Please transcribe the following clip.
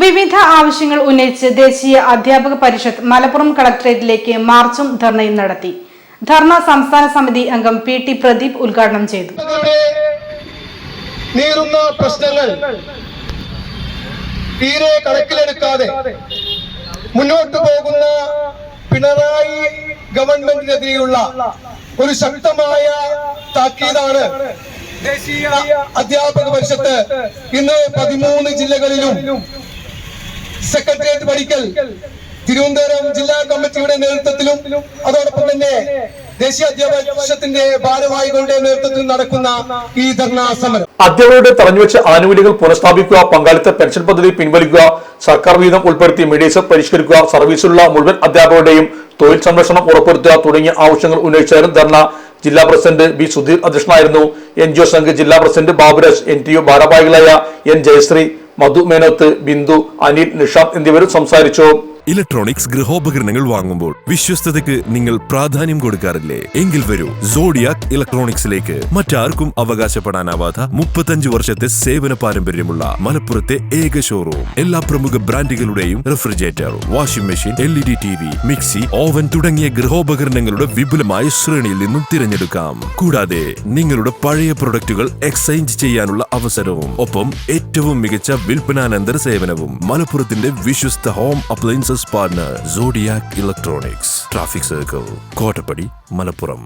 വിവിധ ആവശ്യങ്ങൾ ഉന്നയിച്ച് ദേശീയ അധ്യാപക പരിഷത്ത് മലപ്പുറം കളക്ടറേറ്റിലേക്ക് മാർച്ചും ധർണയും നടത്തി. ധർണ സംസ്ഥാന സമിതി അംഗം PT പ്രദീപ് ഉദ്ഘാടനം ചെയ്തു. നീറുന്ന പ്രശ്നങ്ങൾ തീരെ കണക്കിലെടുക്കാതെ മുന്നോട്ട് പോകുന്ന പിണറായി ഗവൺമെന്റിനെതിരെയുള്ള ഒരു ശക്തമായ താക്കീതാണ് ദേശീയ അധ്യാപക പരിഷത്ത് ഇന്ന് 13 ജില്ലകളിലും സെക്രട്ടേറിയറ്റ് പഠിക്കൽ തിരുവനന്തപുരം ജില്ലാ കമ്മിറ്റിയുടെ നേതൃത്വത്തിലും അതോടൊപ്പം തന്നെ ദേശീയ അധ്യാപക പരിഷത്തിന്റെ ഭാരവാഹികളുടെ നേതൃത്വത്തിൽ നടക്കുന്ന ഈ ധർണാ സമരം അധ്യാപകരുടെ തടഞ്ഞുവെച്ച ആനുകൂല്യങ്ങൾ പുനഃസ്ഥാപിക്കുക, പങ്കാളിത്ത പെൻഷൻ പദ്ധതി പിൻവലിക്കുക, സർക്കാർ വീതം ഉൾപ്പെടുത്തി മീഡിയേഴ്സ് പരിഷ്കരിക്കുക, സർവീസിലുള്ള മുഴുവൻ അധ്യാപകരുടെയും തൊഴിൽ സംരക്ഷണം ഉറപ്പുവരുത്തുക തുടങ്ങിയ ആവശ്യങ്ങൾ ഉന്നയിച്ചായിരുന്നു ധർണ. ജില്ലാ പ്രസിഡന്റ് ബി സുധീർ അധ്യക്ഷനായിരുന്നു. NGO സംഘ് ജില്ലാ പ്രസിഡന്റ് ബാബുരാജ്, NTU ഭാരവാഹികളായ N ജയശ്രീ, മധു മേനോത്ത്, ബിന്ദു, അനിൽ, നിഷാന്ത് എന്നിവരും സംസാരിച്ചു. ഇലക്ട്രോണിക്സ് ഗൃഹോപകരണങ്ങൾ വാങ്ങുമ്പോൾ വിശ്വസ്തതയ്ക്ക് നിങ്ങൾ പ്രാധാന്യം കൊടുക്കാറില്ലേ? എങ്കിൽ വരൂ സോഡിയാക് ഇലക്ട്രോണിക്സിലേക്ക്. മറ്റാർക്കും അവകാശപ്പെടാനാവാത്ത 35 വർഷത്തെ സേവന പാരമ്പര്യമുള്ള മലപ്പുറത്തെ ഏക ഷോറൂം. എല്ലാ പ്രമുഖ ബ്രാൻഡുകളുടെയും refrigerator, washing machine, LED TV, mixie, oven തുടങ്ങിയ ഗൃഹോപകരണങ്ങളുടെ വിപുലമായ ശ്രേണിയിൽ നിന്നും തിരഞ്ഞെടുക്കാം. കൂടാതെ നിങ്ങളുടെ പഴയ പ്രൊഡക്റ്റുകൾ എക്സ്ചേഞ്ച് ചെയ്യാനുള്ള അവസരവും ഒപ്പം ഏറ്റവും മികച്ച വിൽപ്പനാനന്തര സേവനവും. മലപ്പുറത്തിന്റെ വിശ്വസ്ത home appliances partner zodiac electronics, traffic circle, Kottappadi, Malappuram.